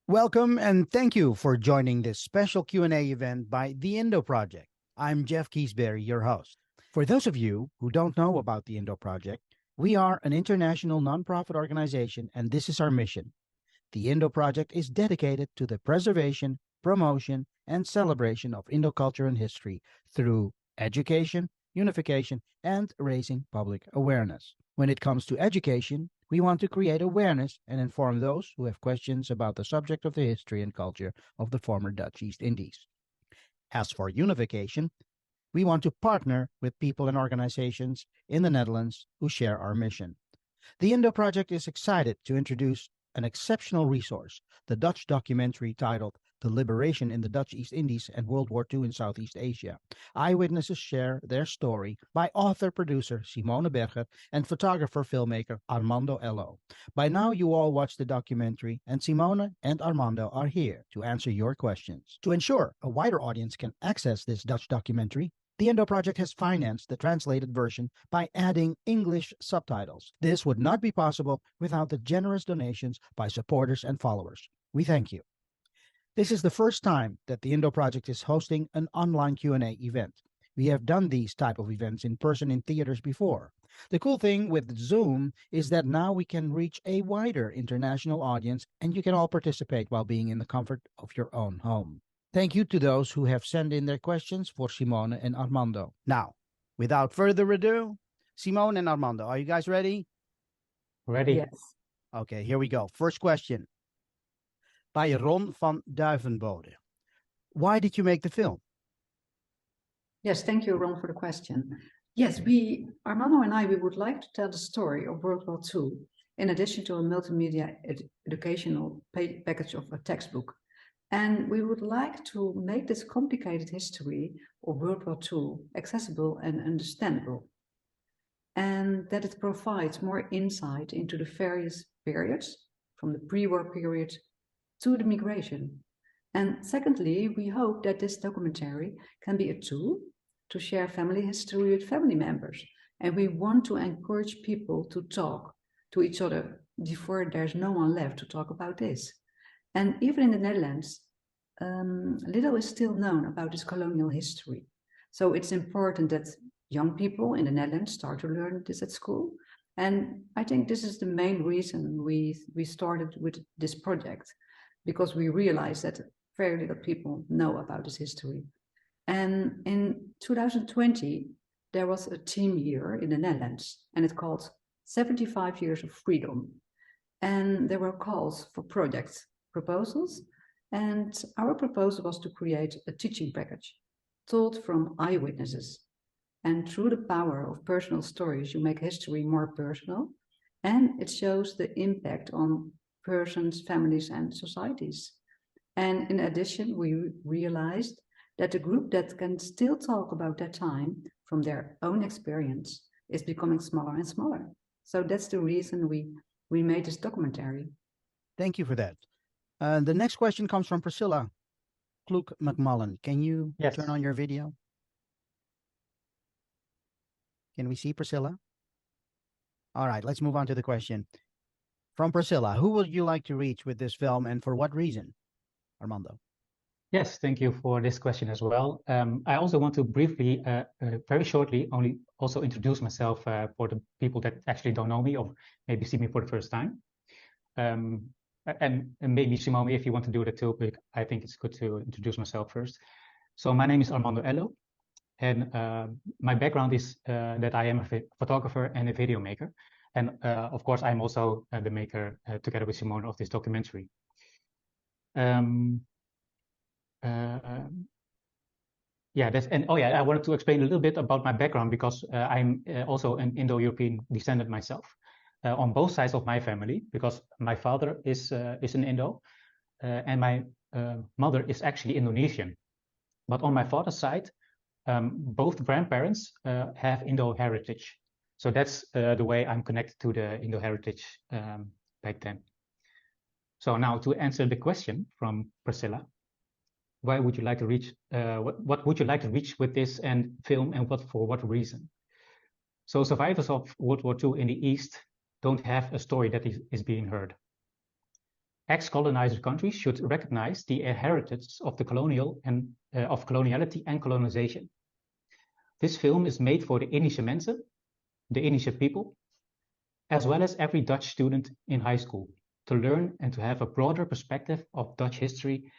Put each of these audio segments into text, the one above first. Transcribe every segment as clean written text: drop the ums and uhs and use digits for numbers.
Welcome and thank you for joining this special Q&A event by the Indo Project. I'm Jeff Keesberry, your host. For those of you who don't know about the Indo Project, we are an international nonprofit organization and this is our mission. The Indo Project is dedicated to the preservation, promotion, and celebration of Indo culture and history through education, unification, and raising public awareness. When it comes to education, we want to create awareness and inform those who have questions about the subject of the history and culture of the former Dutch East Indies. As for unification, we want to partner with people and organizations in the Netherlands who share our mission. The Indo Project is excited to introduce an exceptional resource, the Dutch documentary titled The Liberation in the Dutch East Indies and World War II in Southeast Asia. Eyewitnesses share their story by author-producer Simone Berger and photographer-filmmaker Armando Ello. By now, you all watched the documentary, and Simone and Armando are here to answer your questions. To ensure a wider audience can access this Dutch documentary, the Indo Project has financed the translated version by adding English subtitles. This would not be possible without the generous donations by supporters and followers. We thank you. This is the first time that the Indo Project is hosting an online Q&A event. We have done these type of events in person in theaters before. The cool thing with Zoom is that now we can reach a wider international audience and you can all participate while being in the comfort of your own home. Thank you to those who have sent in their questions for Simone and Armando. Now, without further ado, Simone and Armando, are you guys ready? Ready? Yes. Okay, here we go. First question. By Ron van Duivenbode. Why did you make the film? Yes, thank you, Ron, for the question. Yes, Armando and I, we would like to tell the story of World War II, in addition to a multimedia educational package of a textbook. And we would like to make this complicated history of World War II accessible and understandable, and that it provides more insight into the various periods, from the pre-war period to the migration. And secondly, we hope that this documentary can be a tool to share family history with family members. And we want to encourage people to talk to each other before there's no one left to talk about this. And even in the Netherlands, little is still known about this colonial history. So it's important that young people in the Netherlands start to learn this at school. And I think this is the main reason we started with this project, because we realized that very little people know about this history. And in 2020, there was a theme year in the Netherlands, and it's called 75 Years of Freedom. And there were calls for project proposals, and our proposal was to create a teaching package told from eyewitnesses. And through the power of personal stories, you make history more personal, and it shows the impact on persons, families, and societies. And in addition, we realized that the group that can still talk about that time from their own experience is becoming smaller and smaller. So that's the reason we made this documentary. Thank you for that. The next question comes from Priscilla Klook McMullen. Can you turn on your video? Can we see Priscilla? All right, let's move on to the question. From Priscilla, who would you like to reach with this film and for what reason? Armando. Yes, thank you for this question as well. I also want to briefly, very shortly, also introduce myself for the people that actually don't know me or maybe see me for the first time. And maybe Simone, if you want to do that too, but I think it's good to introduce myself first. So my name is Armando Ello, and my background is that I am a photographer and a video maker. And of course, I'm also the maker, together with Simone, of this documentary. I wanted to explain a little bit about my background because I'm also an Indo-European descendant myself, on both sides of my family, because my father is an Indo, and my mother is actually Indonesian. But on my father's side, both grandparents have Indo heritage. So that's the way I'm connected to the Indo heritage back then. So now to answer the question from Priscilla, why would you like to reach, what would you like to reach with this and film, and for what reason? So survivors of World War II in the East don't have a story that is being heard. ex-colonizer countries should recognize the heritage of the of coloniality and colonization. This film is made for the Indische mensen, the Indische people, as well as every Dutch student in high school, to learn and to have a broader perspective of Dutch history,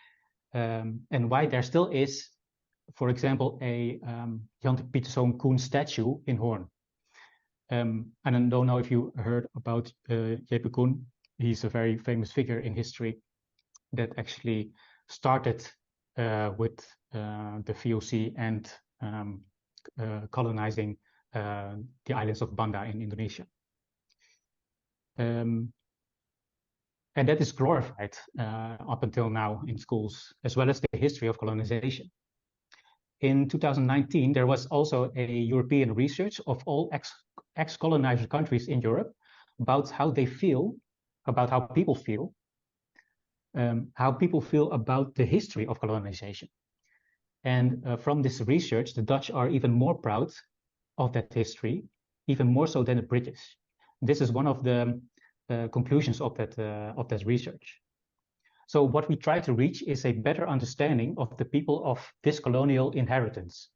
and why there still is, for example, a Jan de Pieterszoon Koen statue in Hoorn. I don't know if you heard about J.P. Koen. He's a very famous figure in history that actually started with the VOC and colonizing the islands of Banda in Indonesia. And that is glorified up until now in schools, as well as the history of colonization. In 2019, there was also a European research of all ex-colonizer countries in Europe about how they feel, about how people feel about the history of colonization. And from this research, the Dutch are even more proud of that history, even more so than the British. This is one of the conclusions of that research. So what we try to reach is a better understanding of the people of this colonial inheritance,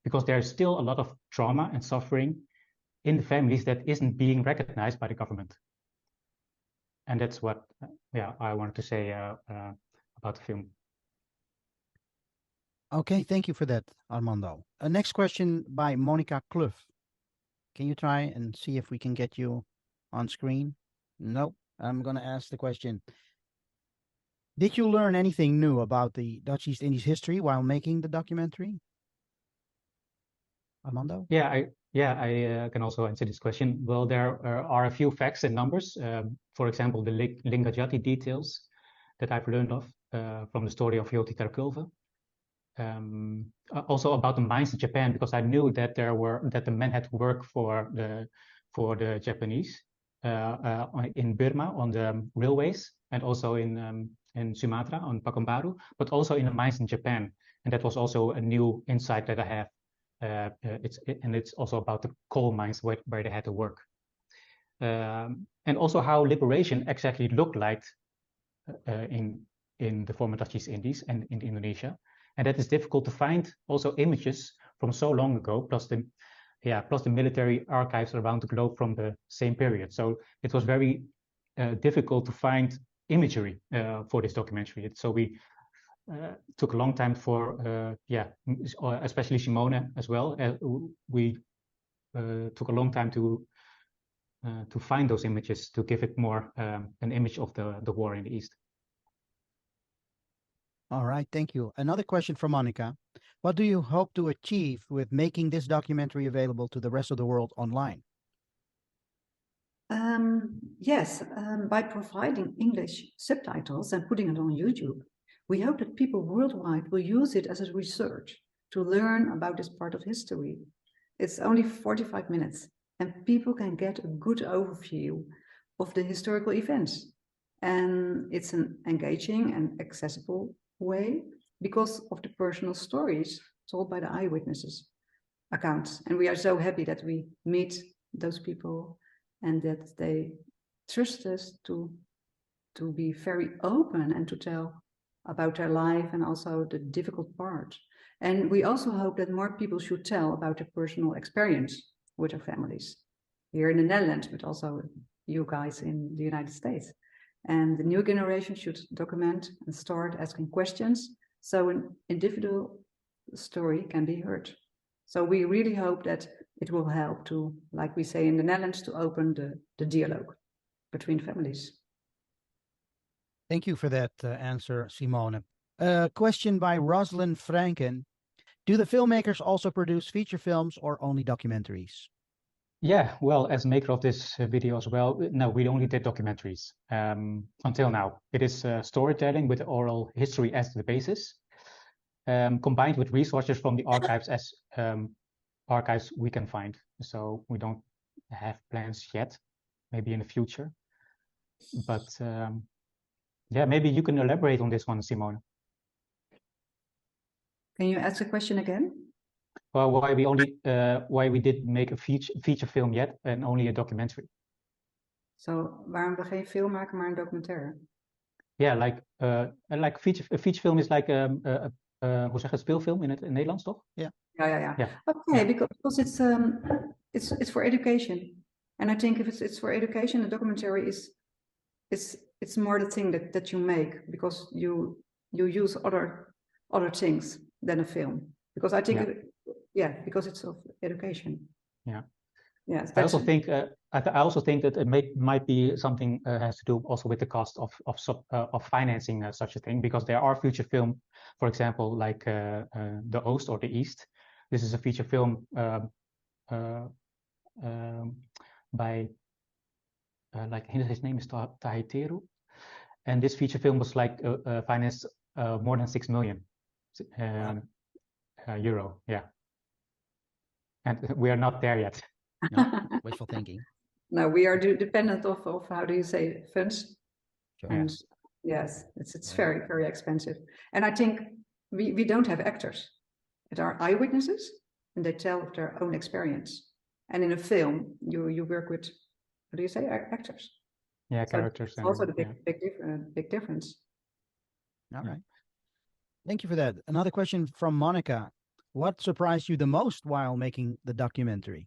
because there's still a lot of trauma and suffering in the families that isn't being recognized by the government. And that's what I wanted to say about the film. Okay, thank you for that, Armando. Next question by Monica Kluf. Can you try and see if we can get you on screen? No, I'm going to ask the question. Did you learn anything new about the Dutch East Indies history while making the documentary? Armando? Yeah, I can also answer this question. Well, there are a few facts and numbers. For example, the Lingajati details that I've learned of from the story of Joti Terkulve. Also about the mines in Japan, because I knew that the men had to work for the Japanese in Burma on the railways, and also in Sumatra on Pakambaru, but also in the mines in Japan. And that was also a new insight that I have. It's also about the coal mines where they had to work, and also how liberation exactly looked like in the former Dutch East Indies and in Indonesia. And that is difficult to find also images from so long ago, plus the military archives around the globe from the same period. So it was very difficult to find imagery for this documentary. So we took a long time for, especially Simone as well. We took a long time to find those images, to give it more an image of the war in the East. All right, thank you. Another question from Monica. What do you hope to achieve with making this documentary available to the rest of the world online? By providing English subtitles and putting it on YouTube, we hope that people worldwide will use it as a research to learn about this part of history. It's only 45 minutes, and people can get a good overview of the historical events. And it's an engaging and accessible way because of the personal stories told by the eyewitnesses accounts. And we are so happy that we meet those people and that they trust us to be very open and to tell about their life and also the difficult part. And we also hope that more people should tell about their personal experience with their families here in the Netherlands, but also you guys in the United States. And the new generation should document and start asking questions so an individual story can be heard. So we really hope that it will help to, like we say in the Netherlands, to open the dialogue between families. Thank you for that answer, Simone. Question by Rosalind Franken. Do the filmmakers also produce feature films or only documentaries? Yeah, well, as maker of this video as well, no, we only did documentaries until now. It is storytelling with oral history as the basis, combined with resources from the archives as archives we can find. So we don't have plans yet, maybe in the future. But maybe you can elaborate on this one, Simone. Can you ask the question again? Well, why we didn't make a feature film yet and only a documentary? So waarom we geen film maken, maar een documentaire? Yeah, like a feature film is like hoe zeg je speelfilm in het Nederlands, toch? Yeah. Yeah. Okay, Yeah. because it's for education, and I think if it's for education, a documentary it's more the thing that you make because you use other things than a film. Because I think because it's of education. Yeah. Yes, I also think that it might be something has to do also with the cost of financing such a thing, because there are feature film, for example, like the Oost or the East. This is a feature film by like his name is Tahiteru, and this feature film was like financed more than 6 million euro. Yeah, and we are not there yet. No, wishful thinking. No, we are dependent of how do you say funds, Sure. and yes, it's very, very expensive. And I think we don't have actors. It are eyewitnesses, and they tell of their own experience. And in a film, you work with, what do you say, actors? Yeah, So characters. it's also the big difference. All right. Thank you for that. Another question from Monica. What surprised you the most while making the documentary?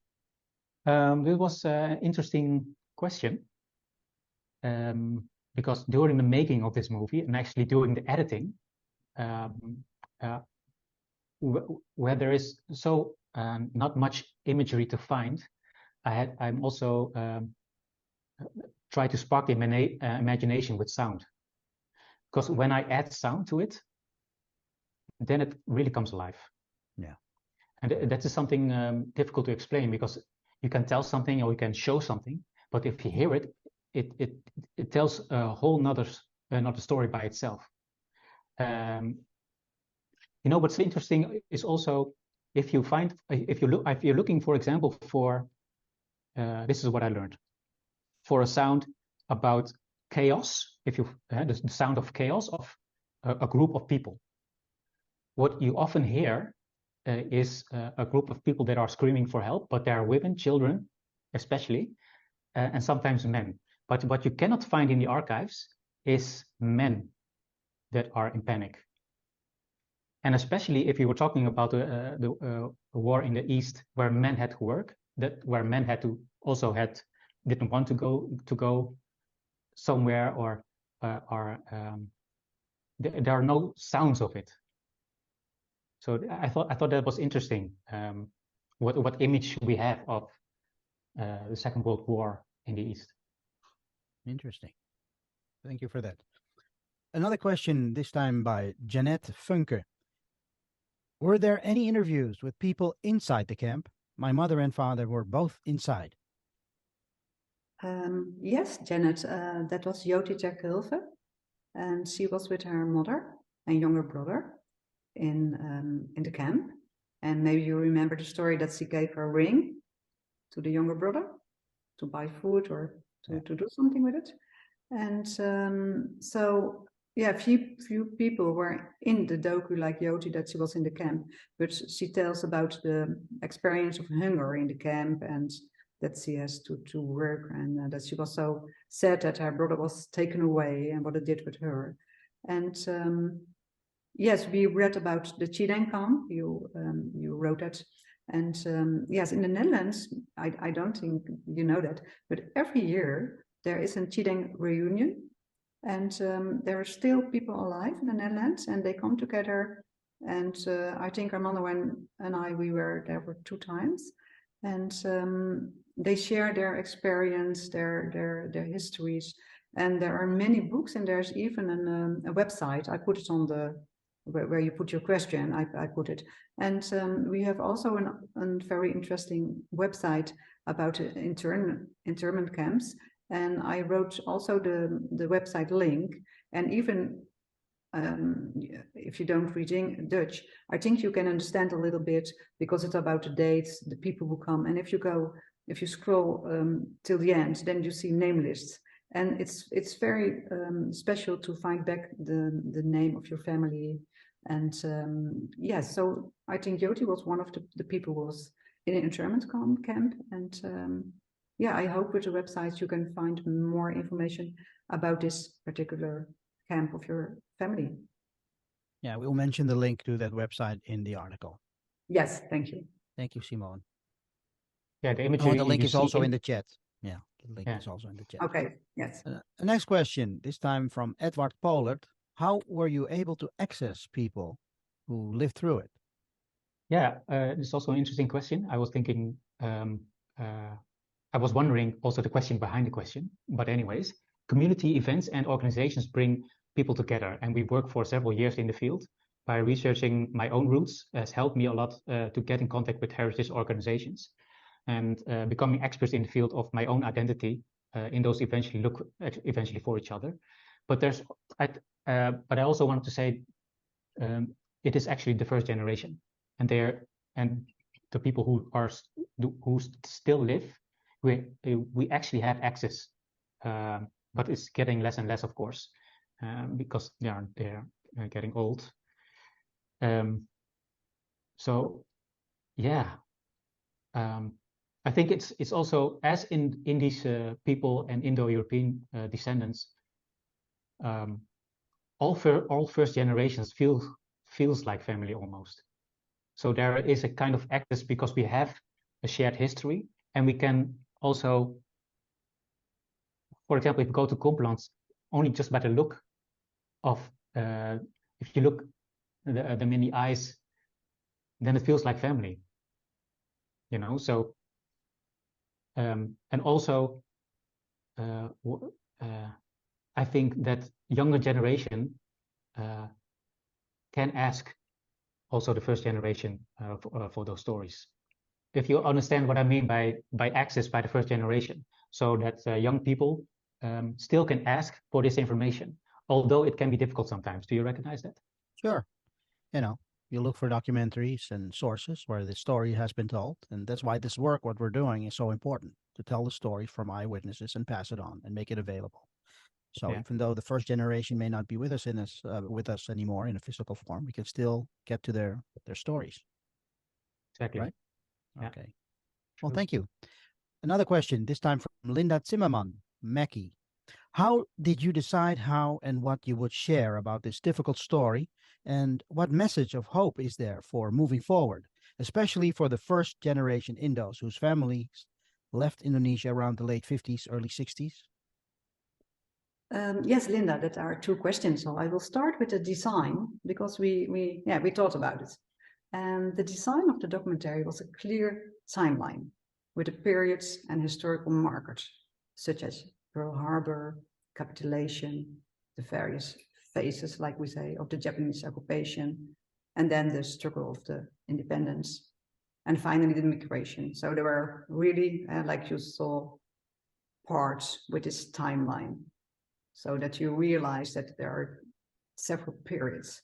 This was an interesting question, because during the making of this movie and actually during the editing, where there is so not much imagery to find, I'm also try to spark the imagination with sound, because when I add sound to it, then it really comes alive. Yeah, and that is something difficult to explain, because you can tell something or you can show something, but if you hear it, it tells a whole another story by itself. You know, what's interesting is also if you're looking, for example, for this is what I learned, for a sound about chaos, if you the sound of chaos of a group of people, what you often hear is a group of people that are screaming for help, but there are women, children, especially, and sometimes men. But what you cannot find in the archives is men that are in panic. And especially if you were talking about the war in the East, where men had to work, where men didn't want to go somewhere, or there are no sounds of it. So I thought that was interesting. What image we have of the Second World War in the East. interesting. Thank you for that. Another question, this time by Jeanette Funke. Were there any interviews with people inside the camp? My mother and father were both inside. Yes, Janet, that was Joti Terkulve, and she was with her mother and younger brother in the camp. And maybe you remember the story that she gave her ring to the younger brother to buy food or to do something with it. And so, yeah, few people were in the docu, like Joti, that she was in the camp, but she tells about the experience of hunger in the camp, and that she has to work, and that she was so sad that her brother was taken away and what it did with her. And yes, we read about the Chideng camp. You wrote that. And yes, in the Netherlands, I don't think you know that, but every year there is a Chideng reunion, and there are still people alive in the Netherlands, and they come together. And I think Armando and I, we were there for 2 times, and they share their experience, their histories, and there are many books, and there's even a website. I put it on the where you put your question. I put it, and we have also a very interesting website about internment camps. And I wrote also the website link, and even if you don't read Dutch, I think you can understand a little bit, because it's about the dates, the people who come. And if you scroll till the end, then you see name lists, and it's very special to find back the name of your family. And yes, so I think Joti was one of the people who was in an internment camp, and yeah, I hope with the website you can find more information about this particular camp of your family. Yeah, we'll mention the link to that website in the article. Yes, thank you. Thank you, Simone. Yeah, the Oh, imagery the link you is see also in the chat. Yeah, the link Yeah. is also in the chat. Okay, yes. The next question, this time from Edward Pollard. How were you able to access people who lived through it? Yeah, it's also an interesting question. I was thinking, I was wondering also the question behind the question. But anyways, community events and organizations bring people together, and we worked for several years in the field. By researching my own roots has helped me a lot to get in contact with heritage organizations, and becoming experts in the field of my own identity. In those eventually look eventually for each other. But but I also wanted to say it is actually the first generation, and the people who still live, we actually have access, but it's getting less and less, of course, because they're getting old. So yeah, I think it's also as in these people and Indo-European descendants. All first generations feels like family almost. So there is a kind of access because we have a shared history, and we can also, for example, if you go to Complands, only just by the look of, if you look them in the eyes, then it feels like family, you know. So, and also, I think that younger generation can ask also the first generation for those stories. If you understand what I mean by access by the first generation, so that young people still can ask for this information, although it can be difficult sometimes. Do you recognize that? Sure. You know, you look for documentaries and sources where the story has been told. And that's why this work, what we're doing, is so important, to tell the story from eyewitnesses and pass it on and make it available. So Yeah. even though the first generation may not be with us with us anymore in a physical form, we can still get to their stories. Exactly. Right? Yeah. Okay. Well, True. thank you. Another question, this time from Linda Zimmerman, Mackie. How did you decide how and what you would share about this difficult story? And what message of hope is there for moving forward, especially for the first generation Indos whose families left Indonesia around the late 50s, early 60s? Yes, Linda, that are two questions. So I will start with the design because we thought about it. And the design of the documentary was a clear timeline with the periods and historical markers, such as Pearl Harbor, capitulation, the various phases, like we say, of the Japanese occupation, and then the struggle of the independence, and finally the migration. So there were really, like you saw, parts with this timeline, so that you realize that there are several periods.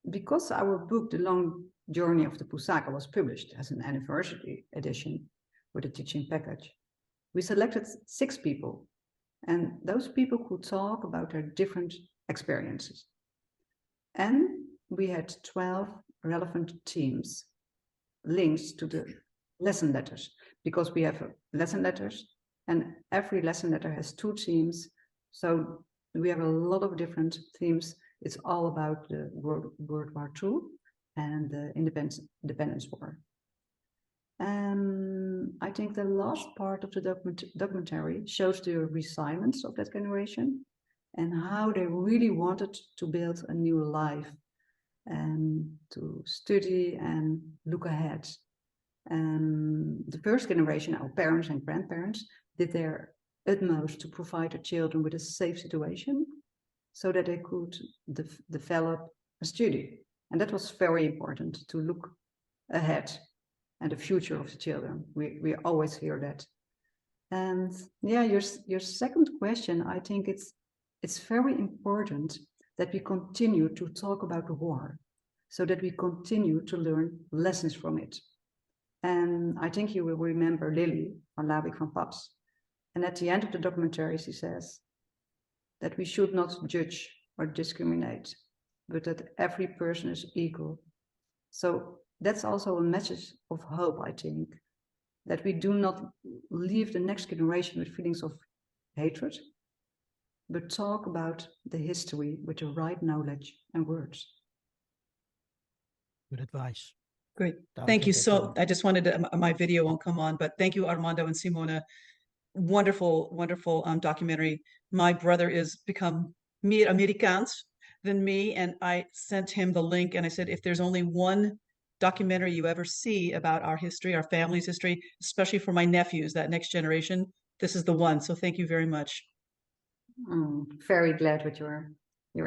Because our book, The Long Journey of the Pusaka, was published as an anniversary edition with a teaching package, we selected 6 people, and those people could talk about their different experiences. And we had 12 relevant themes linked to the lesson letters, because we have lesson letters, and every lesson letter has 2 themes. So we have a lot of different themes. It's all about the World War II and the Independence War. I think the last part of the documentary shows the resilience of that generation and how they really wanted to build a new life and to study and look ahead. The first generation, our parents and grandparents, did their utmost to provide their children with a safe situation so that they could develop a study. And that was very important, to look ahead and the future of the children. We always hear that. And yeah, your second question, I think it's very important that we continue to talk about the war, so that we continue to learn lessons from it. And I think you will remember Lily van Labik van Paps. And at the end of the documentary, she says that we should not judge or discriminate, but that every person is equal. So that's also a message of hope, I think, that we do not leave the next generation with feelings of hatred, but talk about the history with the right knowledge and words. Good advice. Great. That'll Thank you take so, excellent. I just wanted to, my video won't come on, but thank you, Armando and Simona. Wonderful, wonderful documentary. My brother is become meer Amerikaans than me, and I sent him the link and I said, if there's only one documentary you ever see about our history, our family's history, especially for my nephews, that next generation, this is the one. So thank you very much. Very glad with your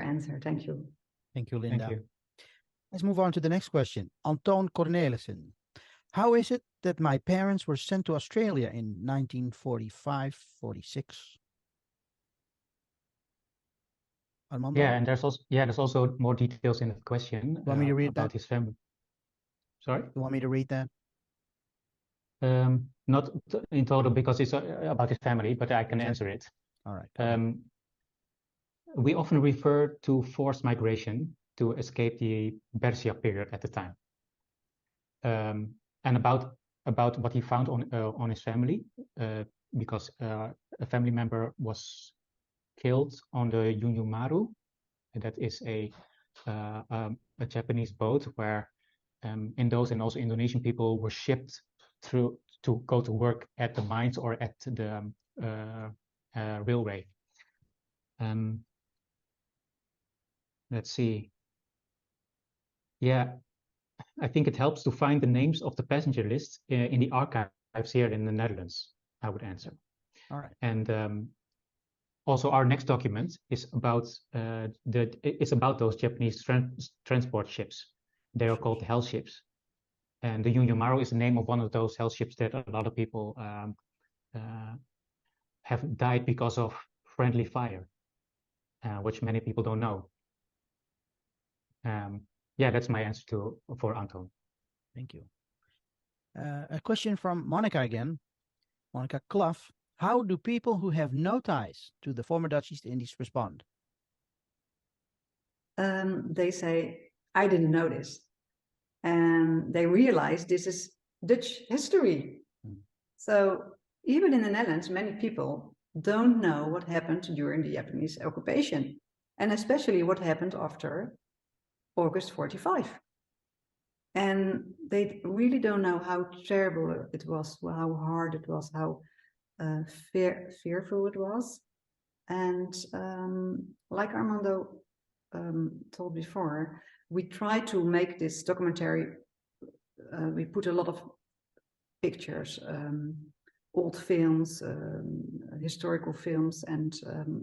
answer. Thank you. Thank you, Linda. Thank you. Let's move on to the next question. Antoon Cornelissen. How is it that my parents were sent to Australia in 1945-46? Armando? Yeah, and there's also more details in the question Want me to read about that? his family. Sorry? You want me to read that? Not in total because it's about his family, but I can answer it. All right. Okay. We often refer to forced migration to escape the Bersia period at the time. And about what he found on his family, because a family member was killed on the Yunyumaru. And that is a Japanese boat where Indos and also Indonesian people were shipped through to go to work at the mines or at the railway. Let's see. Yeah, I think it helps to find the names of the passenger lists in the archives here in the Netherlands, I would answer. All right. And also our next document is about those Japanese transport ships. They are called hell ships. And the Yunyumaru is the name of one of those hell ships that a lot of people have died because of friendly fire, which many people don't know. Yeah, that's my answer for Anton. Thank you. A question from Monica again. Monica Clough. How do people who have no ties to the former Dutch East Indies respond? They say, I didn't know this. And they realize this is Dutch history. So even in the Netherlands, many people don't know what happened during the Japanese occupation, and especially what happened after August 45. And they really don't know how terrible it was, how hard it was, how fearful it was. And like Armando told before, we try to make this documentary, we put a lot of pictures, old films, historical films, and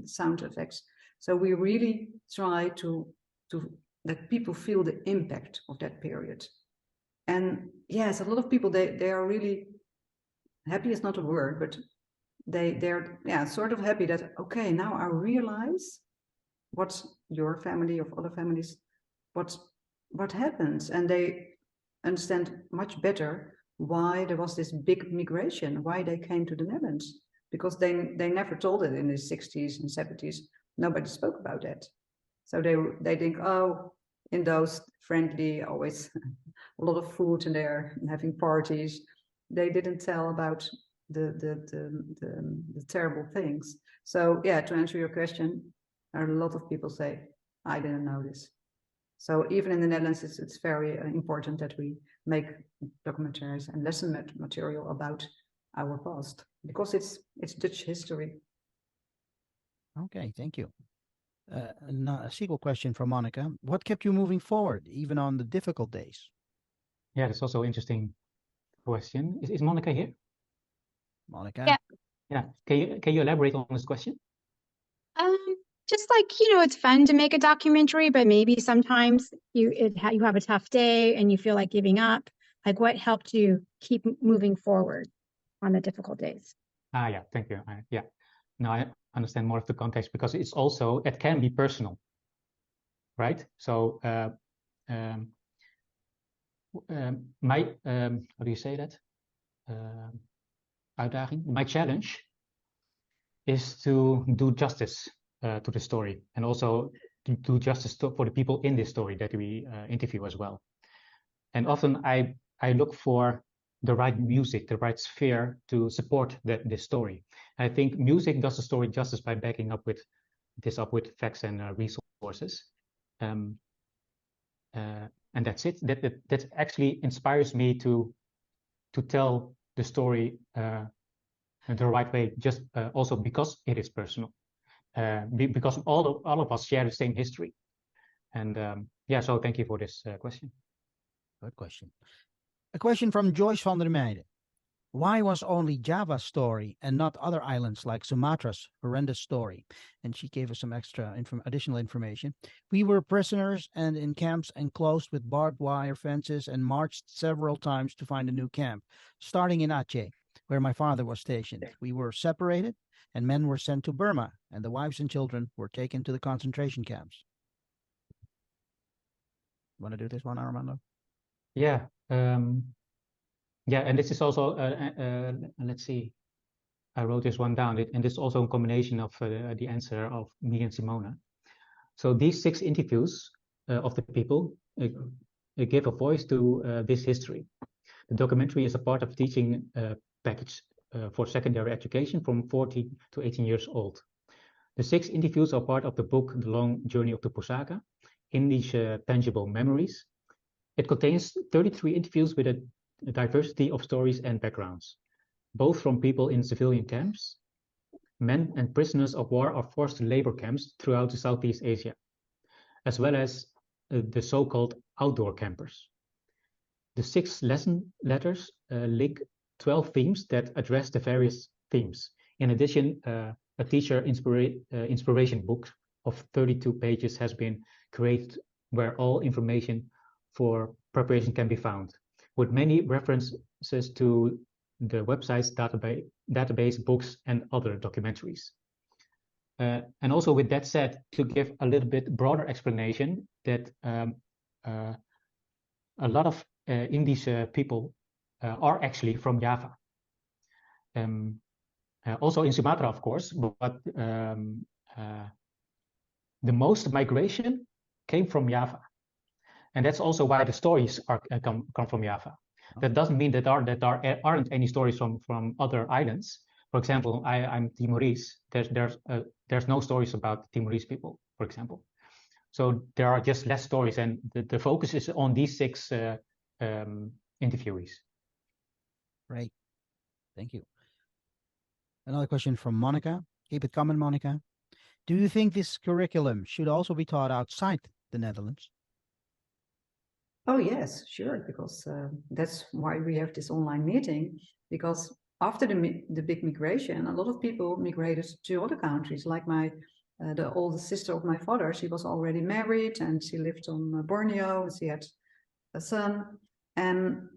sound effects. So we really try to let people feel the impact of that period. And yes, a lot of people, they are really happy is not a word, but they're sort of happy that, okay, now I realize what your family of other families, what happens, and they understand much better why there was this big migration, why they came to the Netherlands, because they never told it in the 60s and 70s. Nobody spoke about that. So they think, oh, in those friendly, always a lot of food in there and having parties. They didn't tell about the terrible things. So yeah, to answer your question, a lot of people say, I didn't know this. So even in the Netherlands, it's very important that we make documentaries and lesson material about our past, because it's Dutch history. Okay, thank you. A sequel question from Monica. What kept you moving forward, even on the difficult days? Yeah, that's also an interesting question. Is Monica here? Monica? Yeah. Yeah. Can you elaborate on this question? Just like, it's fun to make a documentary, but maybe sometimes you have a tough day and you feel like giving up. Like, what helped you keep moving forward on the difficult days? Yeah, thank you. Yeah. Now I understand more of the context, because it can be personal, right? So my how do you say that? Uitdaging. My challenge is to do justice to the story, and also to do justice for the people in this story that we interview as well. And often I look for the right music, the right sphere to support this story. I think music does the story justice by backing up with this up with facts and resources. And that's it. That actually inspires me to tell the story the right way, just also because it is personal, because all of us share the same history. And yeah, so thank you for this question. Good question. A question from Joyce van der Meijden. Why was only Java's story and not other islands like Sumatra's horrendous story? And she gave us some additional information. We were prisoners and in camps enclosed with barbed wire fences and marched several times to find a new camp, starting in Aceh, where my father was stationed. We were separated and men were sent to Burma and the wives and children were taken to the concentration camps. Want to do this one, Armando? Yeah. Yeah, and this is also, let's see, I wrote this one down, and this is also a combination of the answer of me and Simona. So these 6 interviews of the people give a voice to this history. The documentary is a part of teaching package for secondary education from 14 to 18 years old. The 6 interviews are part of the book, The Long Journey of the Pusaka, Indisch Tangible Memories. It contains 33 interviews with a diversity of stories and backgrounds, both from people in civilian camps, men and prisoners of war or forced labor camps throughout Southeast Asia, as well as the so-called outdoor campers. The 6 lesson letters link 12 themes that address the various themes. In addition, a teacher inspiration book of 32 pages has been created where all information for preparation can be found, with many references to the website's database, books, and other documentaries. And also with that said, to give a little bit broader explanation that a lot of Indisch people are actually from Java. Also in Sumatra, of course, but the most migration came from Java. And that's also why the stories come from Java. That doesn't mean that there aren't any stories from other islands. For example, I'm Timorese. There's no stories about Timorese people, for example. So there are just less stories, and the focus is on these 6 interviewees. Right. Thank you. Another question from Monica. Keep it coming, Monica. Do you think this curriculum should also be taught outside the Netherlands? Oh, yes, sure, because that's why we have this online meeting, because after the big migration, a lot of people migrated to other countries, like the oldest sister of my father. She was already married and she lived on Borneo, and she had a son, and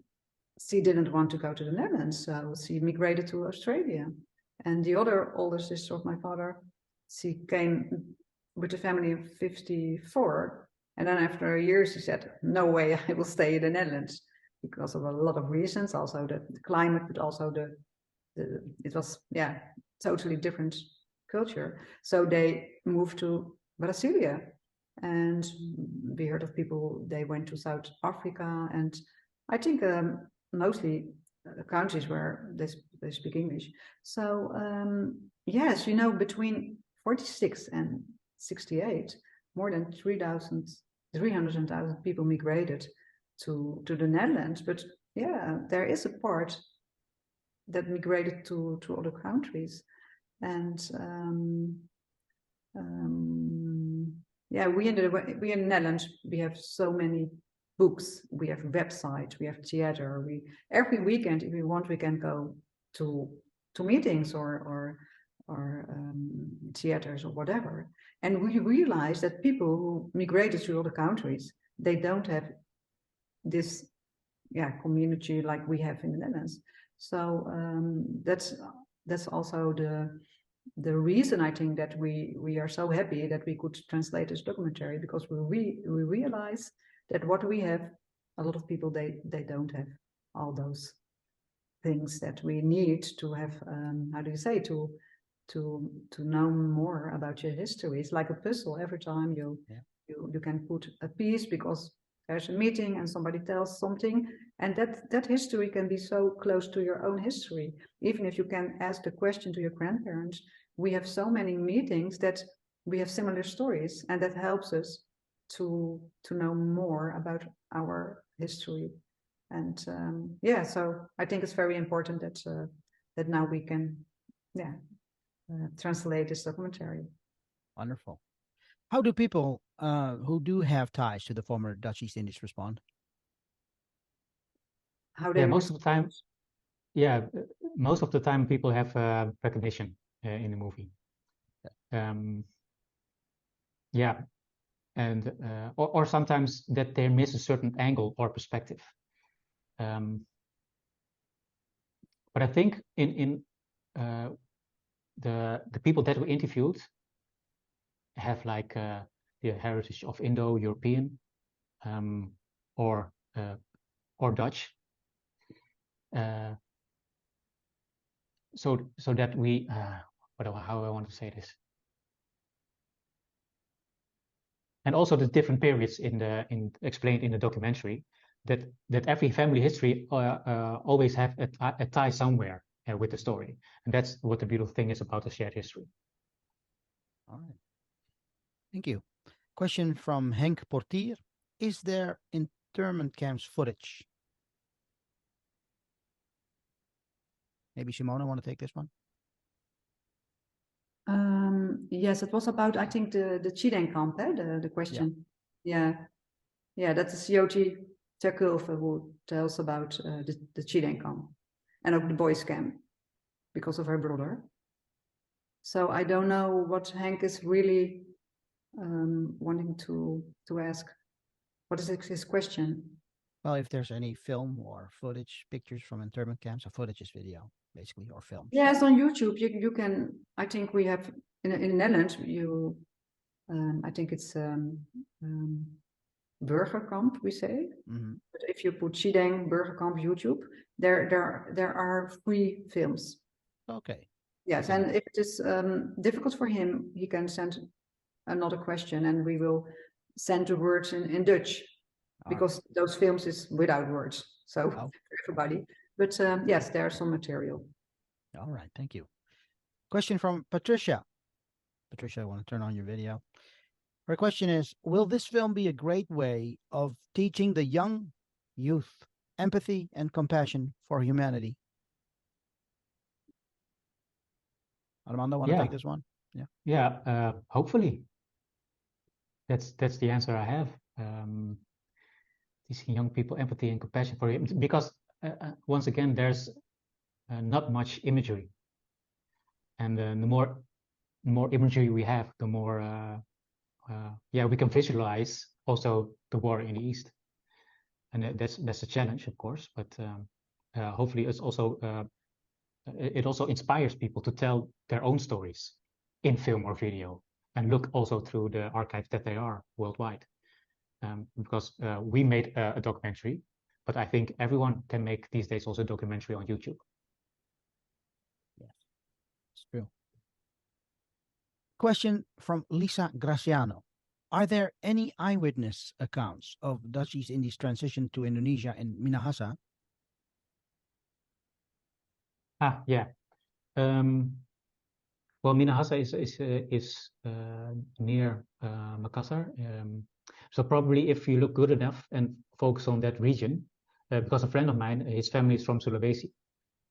she didn't want to go to the Netherlands, so she migrated to Australia. And the other older sister of my father, she came with a family of 54. And then after a year, she said, no way, I will stay in the Netherlands, because of a lot of reasons, also the climate, but also it was, yeah, totally different culture. So they moved to Brasilia. And we heard of people, they went to South Africa, and I think mostly countries where they speak English. So yes, you know, between 46 and 68, more than 300,000 people migrated to the Netherlands. But yeah, there is a part that migrated to other countries. And yeah, we in the Netherlands, we have so many books, we have websites, we have theater. Every weekend, if we want, we can go to meetings or theaters or whatever. And we realize that people who migrated to other countries, they don't have this community like we have in the Netherlands. So that's also the reason, I think, that we are so happy that we could translate this documentary, because we realize that what we have, a lot of people, they don't have all those things that we need to have, how do you say, to know more about your history. It's like a puzzle. Every time you can put a piece, because there's a meeting and somebody tells something, and that history can be so close to your own history. Even if you can ask the question to your grandparents, we have so many meetings that we have similar stories, and that helps us to know more about our history. And yeah, so I think it's very important that that now we can, yeah, translate this documentary. Wonderful. How do people who do have ties to the former Dutch East Indies respond? How they Yeah, most of the time, yeah, most of the time people have recognition in the movie. Yeah, and or sometimes that they miss a certain angle or perspective. But I think in the people that we interviewed have like the heritage of Indo-European or Dutch. So that we how I want to say this, and also the different periods explained in the documentary, that every family history always have a tie somewhere with the story, and that's what the beautiful thing is about the shared history. All right. Thank you. Question from Henk Portier. Is there internment camps footage? Maybe Simona want to take this one? Yes, it was about, I think, the Chideng camp, the question. Yeah. That is Joti Terkulve who tells about the Chideng camp and of the boys' camp because of her brother. So I don't know what Henk is really wanting to ask. What is his question? Well, if there's any film or footage, pictures from internment camps, or footage is video, basically, or films. Yes, on YouTube you can. I think we have in the Netherlands. I think it's Burgerkamp, we say. Mm-hmm. But if you put Chideng Burgerkamp YouTube, there are free films. Okay. Yes, and if it is difficult for him, he can send another question, and we will send the words in Dutch, because those films is without words, so for everybody. But yes, there's some material. All right, thank you. Question from Patricia. Patricia, I want to turn on your video. Her question is, will this film be a great way of teaching the young youth empathy and compassion for humanity? Armando, want to take this one? Yeah, hopefully. That's the answer I have. Teaching young people empathy and compassion for him, because once again, there's not much imagery, and the more imagery we have, the more we can visualize also the war in the East, and that's a challenge, of course. But hopefully, it also inspires people to tell their own stories in film or video, and look also through the archives that they are worldwide. Because we made a documentary, but I think everyone can make these days also a documentary on YouTube. Yes, it's true. Question from Lisa Graciano. Are there any eyewitness accounts of Dutch East Indies transition to Indonesia in Minahasa? Yeah. Well, Minahasa is near Makassar. So probably if you look good enough and focus on that region, because a friend of mine, his family is from Sulawesi,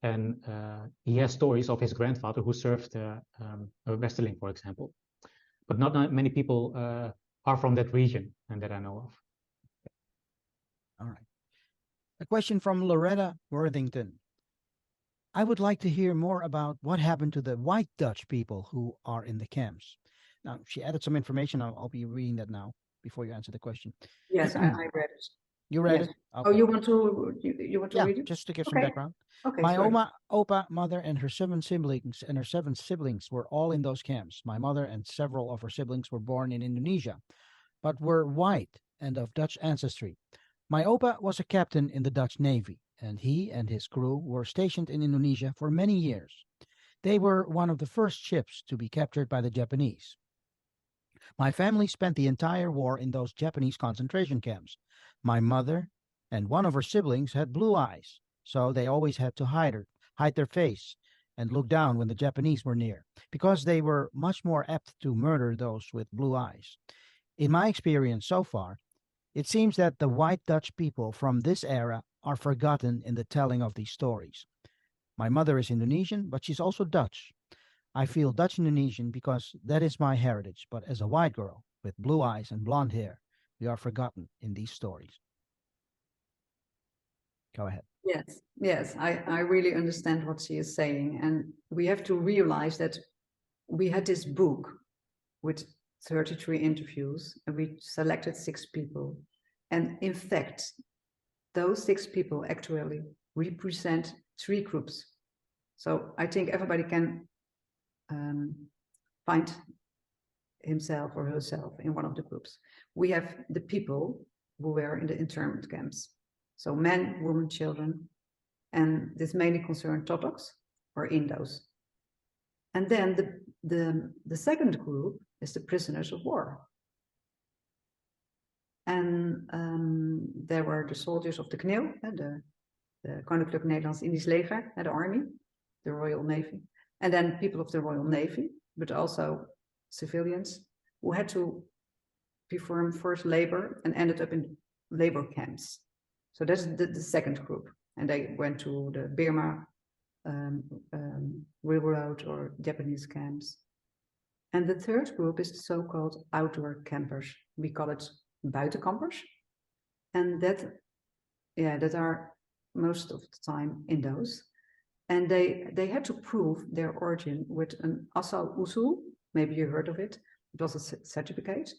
and he has stories of his grandfather who served Westerling, for example. But not many people are from that region, and that I know of. All right. A question from Loretta Worthington. I would like to hear more about what happened to the white Dutch people who are in the camps. Now, she added some information. I'll be reading that now before you answer the question. Yes, I read it. You read it? Okay. Oh, you want to read it? Just to give some background. Okay. My Oma, Opa, mother, and her seven siblings were all in those camps. My mother and several of her siblings were born in Indonesia, but were white and of Dutch ancestry. My Opa was a captain in the Dutch Navy, and he and his crew were stationed in Indonesia for many years. They were one of the first ships to be captured by the Japanese. My family spent the entire war in those Japanese concentration camps. My mother and one of her siblings had blue eyes, so they always had to hide their face, and look down when the Japanese were near, because they were much more apt to murder those with blue eyes. In my experience so far, it seems that the white Dutch people from this era are forgotten in the telling of these stories. My mother is Indonesian, but she's also Dutch. I feel Dutch Indonesian because that is my heritage, but as a white girl with blue eyes and blonde hair, we are forgotten in these stories. Go ahead. Yes, yes, I really understand what she is saying. And we have to realize that we had this book with 33 interviews, and we selected 6 people. And in fact, those 6 people actually represent 3 groups. So I think everybody can find himself or herself in one of the groups. We have the people who were in the internment camps. So men, women, children, and this mainly concerned Totoks or Indos. And then the second group is the prisoners of war. And there were the soldiers of the KNIL, the Koninklijk Nederlands-Indisch Leger, the army, the Royal Navy, and then people of the Royal Navy, but also civilians who had to perform forced labor and ended up in labor camps. So that's the second group. And they went to the Burma railroad or Japanese camps. And the third group is the so-called outdoor campers. We call it buitenkampers. And that are most of the time Indos. And they had to prove their origin with an asal usul. Maybe you heard of it. It was a certificate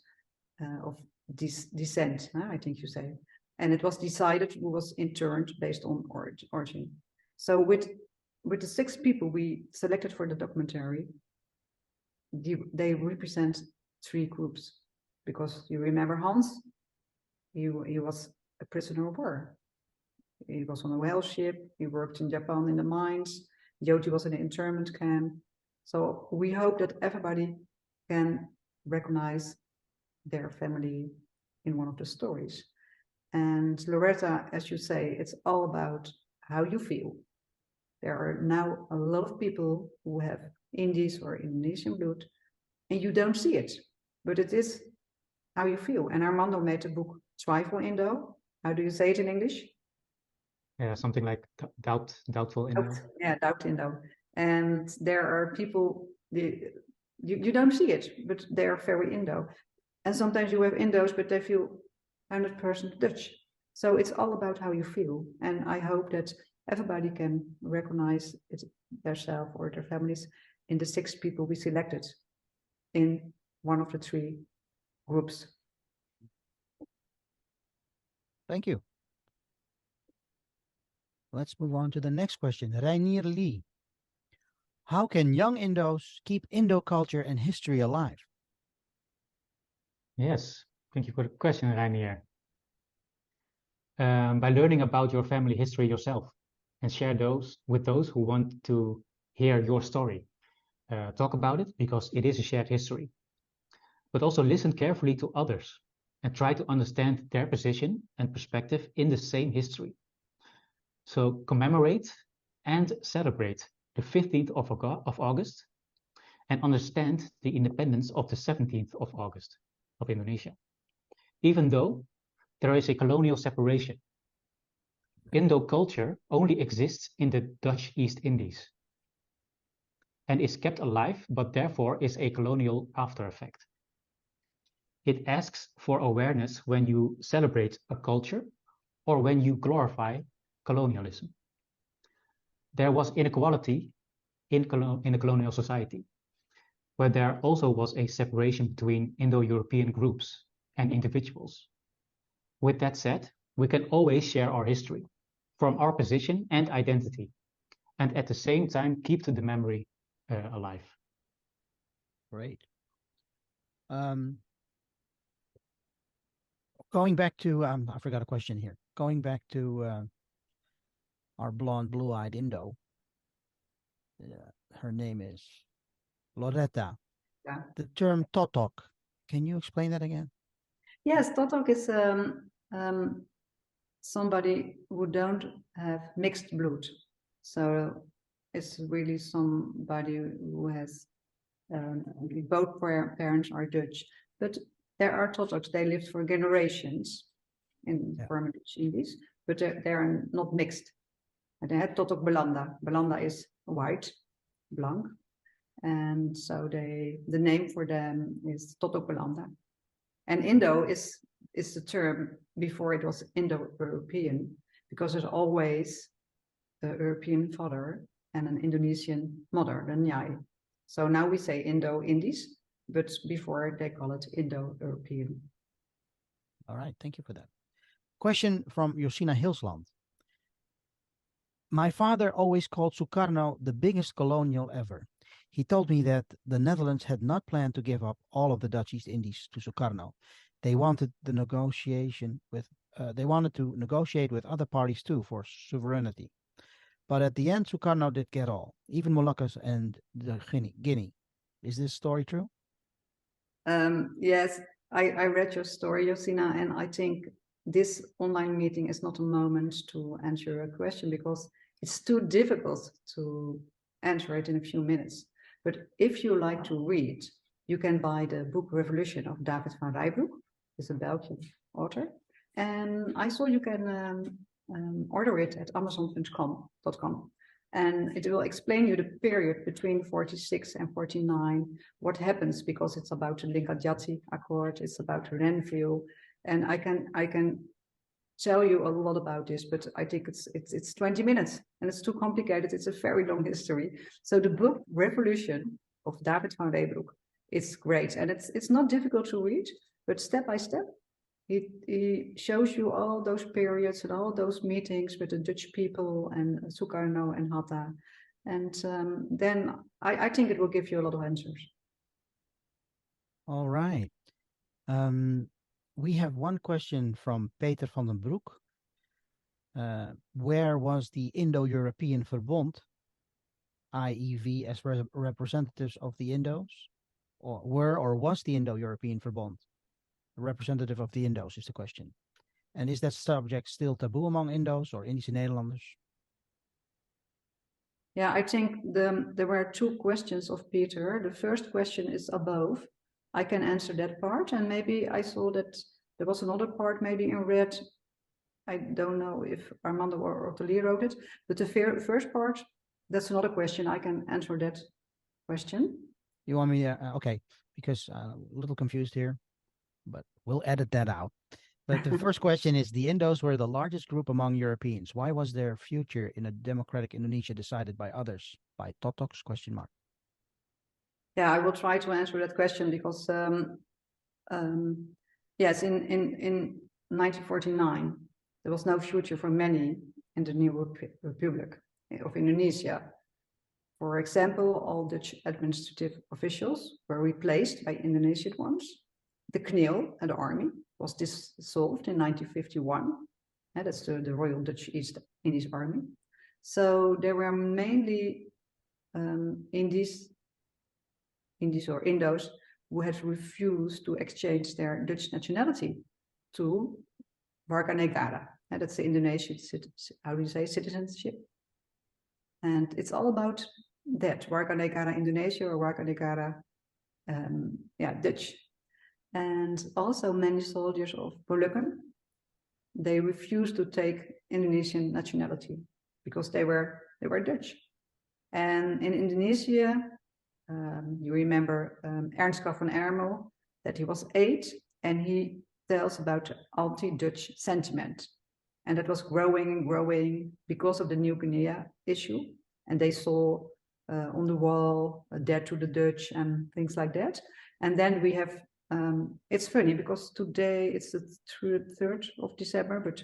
of descent, I think you say. And it was decided who was interned based on origin. So with the 6 people we selected for the documentary, they represent 3 groups. Because you remember Hans, he was a prisoner of war. He was on a whale ship, he worked in Japan in the mines, Jyoti was in an internment camp. So we hope that everybody can recognize their family in one of the stories. And Loretta, as you say, it's all about how you feel. There are now a lot of people who have Indies or Indonesian blood, and you don't see it, but it is how you feel. And Armando made a book, Trifle Indo. How do you say it in English? Yeah, something like doubtful Indo. Doubt Indo. And there are people, you don't see it, but they are very Indo. And sometimes you have Indos, but they feel 100% Dutch. So it's all about how you feel. And I hope that everybody can recognize themselves or their families in the 6 people we selected in one of the 3 groups. Thank you. Let's move on to the next question. Rainier Lee. How can young Indos keep Indo culture and history alive? Yes, thank you for the question, Rainier. By learning about your family history yourself and share those with those who want to hear your story. Talk about it because it is a shared history. But also listen carefully to others and try to understand their position and perspective in the same history. So commemorate and celebrate the 15th of August and understand the independence of the 17th of August of Indonesia. Even though there is a colonial separation, Indo culture only exists in the Dutch East Indies and is kept alive, but therefore is a colonial after effect. It asks for awareness when you celebrate a culture or when you glorify colonialism. There was inequality in a colonial society, where there also was a separation between Indo-European groups and individuals. With that said, we can always share our history from our position and identity, and at the same time keep the memory alive. Great. Going back to, I forgot a question here. Going back to our blonde, blue-eyed Indo. Her name is Loretta. Yeah. The term Totok, can you explain that again? Yes, Totok is somebody who don't have mixed blood. So is really somebody who has both parents are Dutch, but there are Totoks. They lived for generations in former Dutch Indies, but they are not mixed. And they had Totok Belanda. Belanda is white, blanc, and so the name for them is Totok Belanda. And Indo is the term before it was Indo-European, because there's always a European father and an Indonesian mother, the Nyai. So now we say Indo-Indies, but before they call it Indo-European. All right, thank you for that. Question from Josina Hilsland. My father always called Sukarno the biggest colonial ever. He told me that the Netherlands had not planned to give up all of the Dutch East Indies to Sukarno. They wanted to negotiate with other parties too for sovereignty. But at the end, Sukarno did get all, even Moluccas and the Guinea. Is this story true? Yes, I read your story, Josina, and I think this online meeting is not a moment to answer your question because it's too difficult to answer it in a few minutes. But if you like to read, you can buy the book Revolution of David van Rijbroek. He's a Belgian author. And I saw you can order it at amazon.com. And it will explain you the period between 46 and 49, what happens, because it's about the Linkadjati Accord, it's about Renville. And I can tell you a lot about this, but I think it's 20 minutes and it's too complicated. It's a very long history. So the book Revolution of David van Rijbroek is great, and it's not difficult to read, but step by step, he shows you all those periods and all those meetings with the Dutch people and Sukarno and Hatta, and then I think it will give you a lot of answers. All right. We have one question from Peter van den Broek. Where was the Indo-European Verbond, IEV, as representatives of the Indos? Or was the Indo-European Verbond a representative of the Indos, is the question. And is that subject still taboo among Indos or Indische Nederlanders? Yeah, I think there were two questions of Peter. The first question is above. I can answer that part, and maybe I saw that there was another part maybe in red. I don't know if Armando or Ottilie wrote it, but the first part, that's another question. I can answer that question. You want me to, okay, because I'm a little confused here, but we'll edit that out. But the first question is, the Indos were the largest group among Europeans. Why was their future in a democratic Indonesia decided by others? By Totoks, ? Yeah, I will try to answer that question because, yes, in 1949, there was no future for many in the new Republic of Indonesia. For example, all Dutch administrative officials were replaced by Indonesian ones. The KNIL and the army was dissolved in 1951. And that's the Royal Dutch East Indies Army. So there were mainly Indies or Indos who had refused to exchange their Dutch nationality to Warga Negara. And that's the Indonesian, how do you say, citizenship? And it's all about that, Warga Negara Indonesia or Warga Negara, Dutch. And also many soldiers of Molukken, they refused to take Indonesian nationality because they were Dutch. And in Indonesia, you remember Ernst van Ermel, that he was 8, and he tells about anti-Dutch sentiment. And that was growing because of the New Guinea issue. And they saw on the wall, dead to the Dutch and things like that. And then we have, it's funny because today it's the 3rd of December, but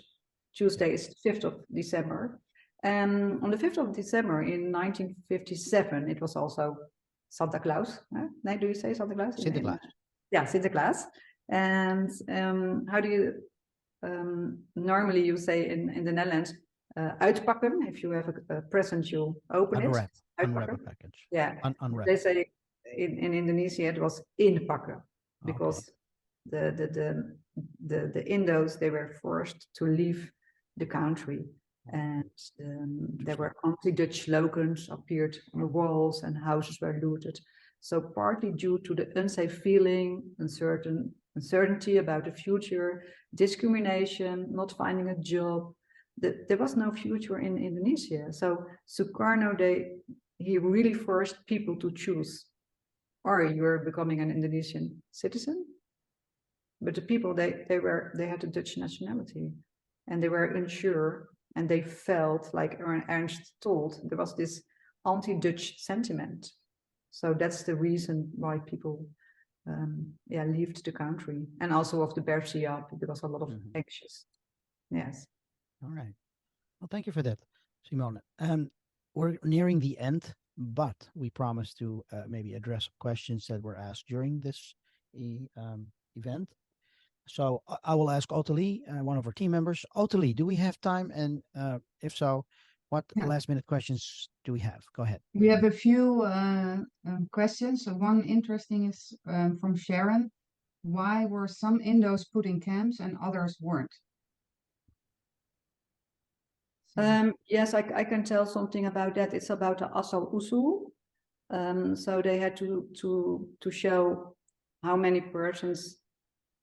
Tuesday is the 5th of December. And on the 5th of December in 1957, it was also Santa Claus. Nee, do you say Santa Claus? Sinterklaas. Yeah, Sinterklaas. And how do you, normally you say in the Netherlands, uitpakken. If you have a present, you open Unwrap. it. Unwrap a package. Yeah. Unwrap. They say in Indonesia it was inpakken because the Indos, they were forced to leave the country. And there were anti-Dutch slogans appeared on the walls and houses were looted. So partly due to the unsafe feeling, uncertainty about the future, discrimination, not finding a job, there was no future in Indonesia. So Sukarno, he really forced people to choose, or you're becoming an Indonesian citizen. But the people, they had a Dutch nationality, and they were unsure, and they felt like Ernst told, there was this anti-Dutch sentiment. So that's the reason why people left the country, and also of the Bersiap, there was a lot of anxious. Yes. All right. Well, thank you for that, Simone. We're nearing the end, but we promised to maybe address questions that were asked during this event. So I will ask Ottilie, one of our team members. Ottilie, do we have time? And if so, what last minute questions do we have? Go ahead. We have a few questions. So one interesting is from Sharon. Why were some Indos put in camps and others weren't? Yes, I can tell something about that. It's about the asal usul. So they had to show how many persons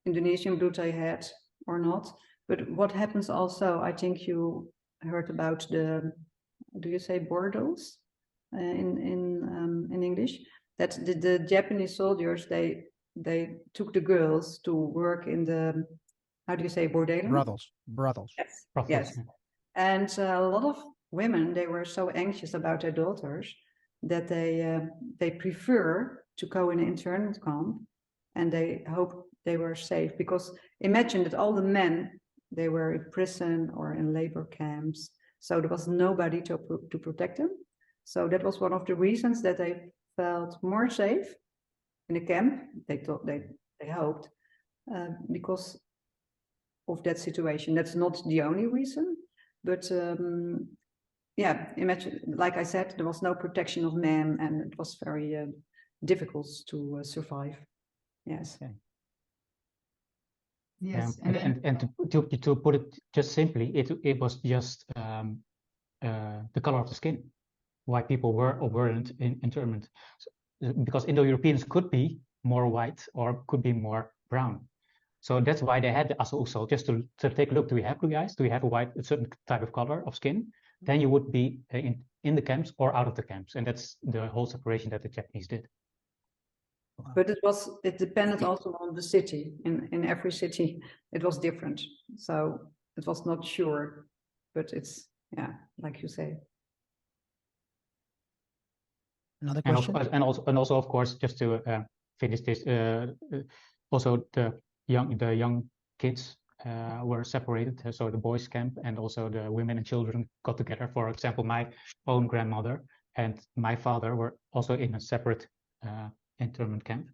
Indonesian blood they had or not. But what happens also, I think you heard about do you say bordels in English? That the Japanese soldiers, they took the girls to work in the, how do you say, bordelen? Brothels. Yes. Brothels, Yes. yeah. And a lot of women, they were so anxious about their daughters that they prefer to go in an internment camp, and they hope they were safe, because imagine that all the men, they were in prison or in labor camps, so there was nobody to protect them. So that was one of the reasons that they felt more safe in a camp. They thought, they hoped, because of that situation. That's not the only reason, but imagine, like I said, there was no protection of men, and it was very difficult to survive. Yes. Okay. Yes, and to put it just simply, it was just the color of the skin, why people were or weren't internment. So, because Indo-Europeans could be more white or could be more brown. So that's why they had the asal usul, just to take a look. Do we have blue eyes? Do we have a certain type of color of skin? Then you would be in the camps or out of the camps, and that's the whole separation that the Japanese did. But it depended also on the city. In every city, it was different. So it was not sure, but it's, like you say. Another question? And also, of course, just to finish this, also the young kids were separated. So the boys' camp and also the women and children got together. For example, my own grandmother and my father were also in a separate internment camp.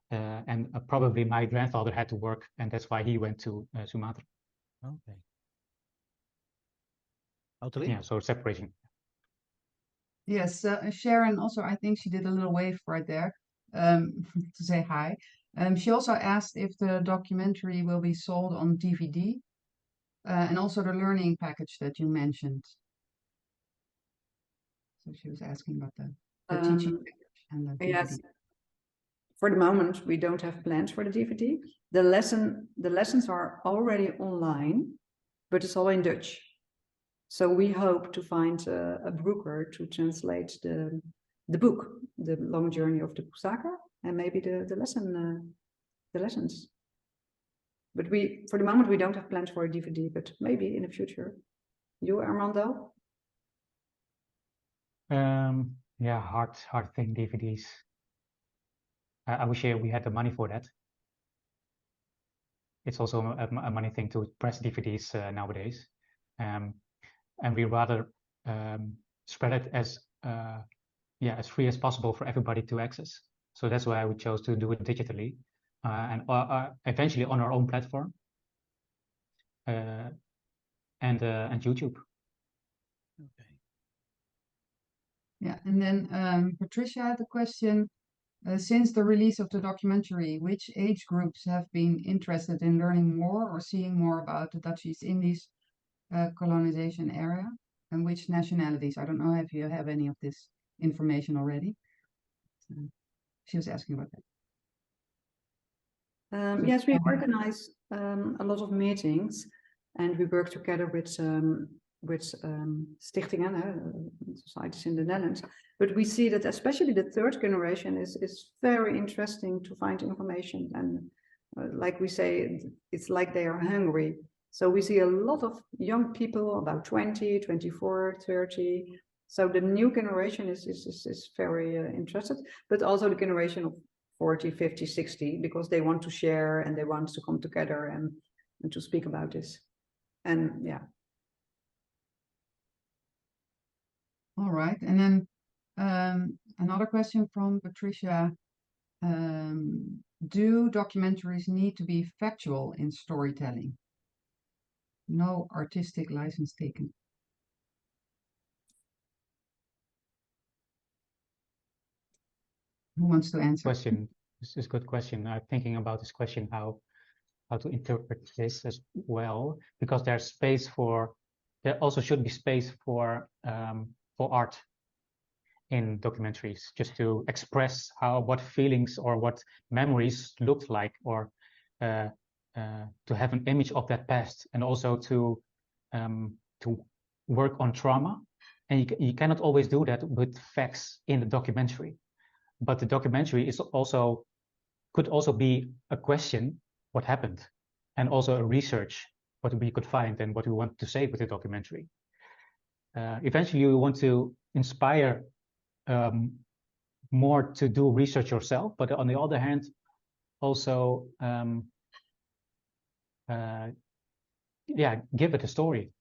And probably my grandfather had to work, and that's why he went to Sumatra. Okay. Ottilie? Yeah, so separation. yes. Sharon also, I think she did a little wave right there to say hi. She also asked if the documentary will be sold on DVD and also the learning package that you mentioned. So she was asking about the teaching package and the DVD. Yes. For the moment, we don't have plans for the DVD. The lessons are already online, but it's all in Dutch. So we hope to find a broker to translate the book, The Long Journey of the Pusaka, and maybe the lessons. But for the moment, we don't have plans for a DVD, but maybe in the future. You, Armando? Yeah, hard thing, DVDs. I wish we had the money for that. It's also a money thing to press DVDs nowadays. And we rather spread it as free as possible for everybody to access. So that's why we chose to do it digitally, and eventually on our own platform, and YouTube. Okay. Yeah, and then Patricia had a question. Since the release of the documentary, which age groups have been interested in learning more or seeing more about the Dutch East Indies colonization area, and which nationalities? I don't know if you have any of this information already. She was asking about that. Yes, we organize a lot of meetings, and we work together with stichtingen, societies in the Netherlands. But we see that especially the third generation is very interesting to find information, and like we say, it's like they are hungry. So we see a lot of young people, about 20, 24, 30. So the new generation is very interested, but also the generation of 40, 50, 60, because they want to share and they want to come together and to speak about this. And yeah. All right. And then another question from Patricia. Do documentaries need to be factual in storytelling? No artistic license taken. Who wants to answer? Question. This is a good question. I'm thinking about this question, how to interpret this as well, because there's space for, there also should be space for art in documentaries, just to express what feelings or what memories looked like, or to have an image of that past, and also to work on trauma. And you cannot always do that with facts in the documentary, but the documentary is also could also be a question, what happened, and also a research, what we could find and what we want to say with the documentary. Eventually, we want to inspire more to do research yourself, but on the other hand, also give it a story,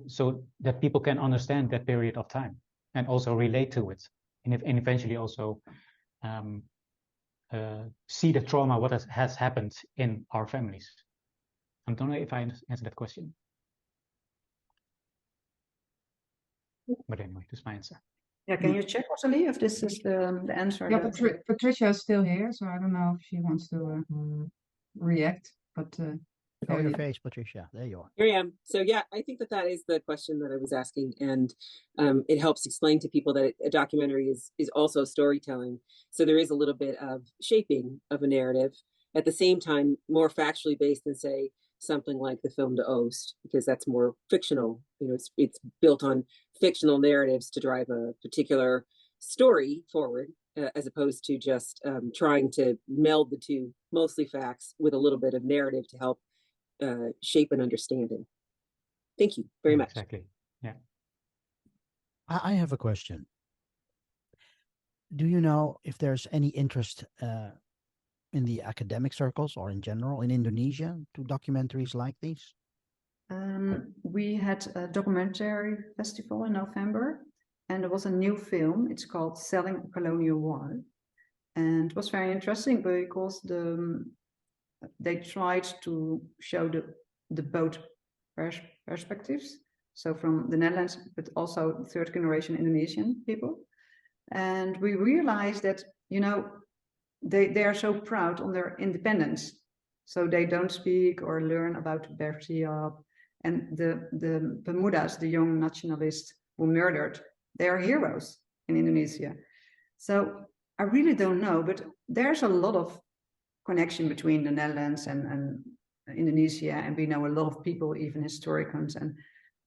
so that people can understand that period of time and also relate to it, and eventually also see the trauma, what has happened in our families. I don't know if I answered that question, but anyway, that's my answer. Yeah, can you check, Rosalie, if this is the answer? Yeah, Patricia is still here, so I don't know if she wants to react, but Show your face, Patricia. There you are. Here I am. So yeah, I think that is the question that I was asking, and it helps explain to people that a documentary is also storytelling. So there is a little bit of shaping of a narrative, at the same time more factually based than, say, something like the film De Oost, because that's more fictional. You know, it's built on fictional narratives to drive a particular story forward, as opposed to just trying to meld the two, mostly facts with a little bit of narrative to help shape an understanding. Thank you very much. Exactly. Yeah. I have a question. Do you know if there's any interest in the academic circles or in general in Indonesia to documentaries like these? We had a documentary festival in November, and there was a new film. It's called Selling a Colonial War. And it was very interesting because they tried to show the both perspectives. So from the Netherlands, but also third generation Indonesian people. And we realized that, you know, they are so proud on their independence. So they don't speak or learn about Bertiab and the Pemudas, the young nationalists who murdered. They are heroes in Indonesia. So I really don't know, but there's a lot of connection between the Netherlands and Indonesia, and we know a lot of people, even historians, and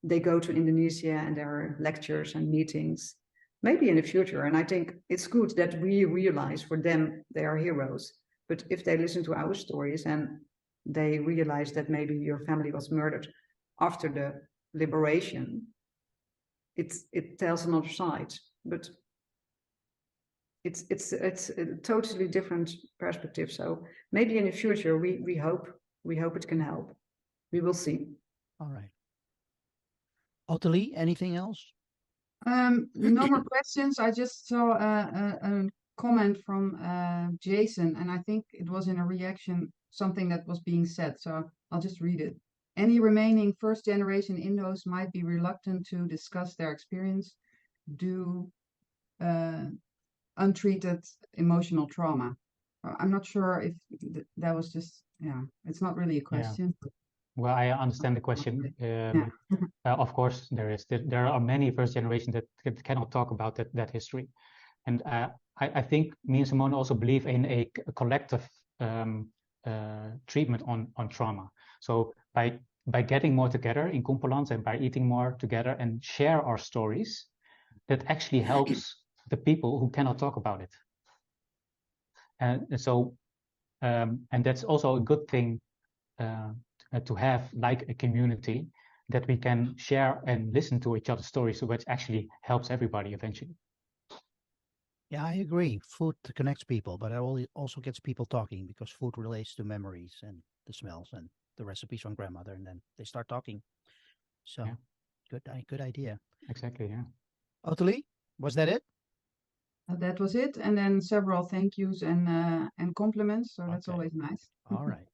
they go to Indonesia and there are lectures and meetings, maybe in the future. And I think it's good that we realize for them they are heroes. But if they listen to our stories and they realize that maybe your family was murdered after the liberation, it tells another side. But it's a totally different perspective. So maybe in the future we hope it can help. We will see. All right. Ottilie, anything else? No more questions. I just saw a comment from Jason, and I think it was in a reaction, something that was being said. So I'll just read it. Any remaining first generation Indos might be reluctant to discuss their experience due untreated emotional trauma. I'm not sure if that was just, it's not really a question. Yeah. Well, I understand the question. Of course, there are many first generation that cannot talk about that history, and I think me and Simone also believe in a collective treatment on trauma. So by getting more together in Kumpulands and by eating more together and share our stories, that actually helps the people who cannot talk about it. And so, and that's also a good thing to have, like a community that we can share and listen to each other's stories, which actually helps everybody eventually. Yeah, I agree. Food connects people, but it also gets people talking because food relates to memories and the smells and the recipes from grandmother, and then they start talking. So, good idea. Exactly, yeah. Ottilie, was that it? That was it, and then several thank yous and compliments. So that's Okay. always nice. All right.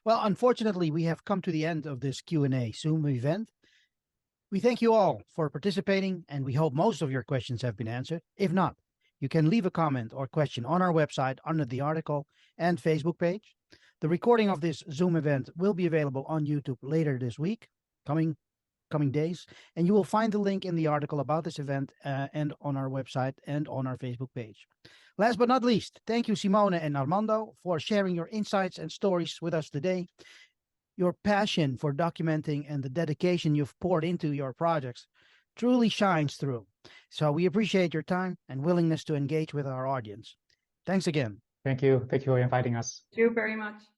Well, unfortunately, we have come to the end of this Q&A Zoom event. We thank you all for participating, and we hope most of your questions have been answered. If not, you can leave a comment or question on our website under the article and Facebook page. The recording of this Zoom event will be available on YouTube later this week, coming days, and you will find the link in the article about this event and on our website and on our Facebook page. Last but not least, thank you, Simone and Armando, for sharing your insights and stories with us today. Your passion for documenting and the dedication you've poured into your projects truly shines through. So we appreciate your time and willingness to engage with our audience. Thanks again. Thank you. Thank you for inviting us. Thank you very much.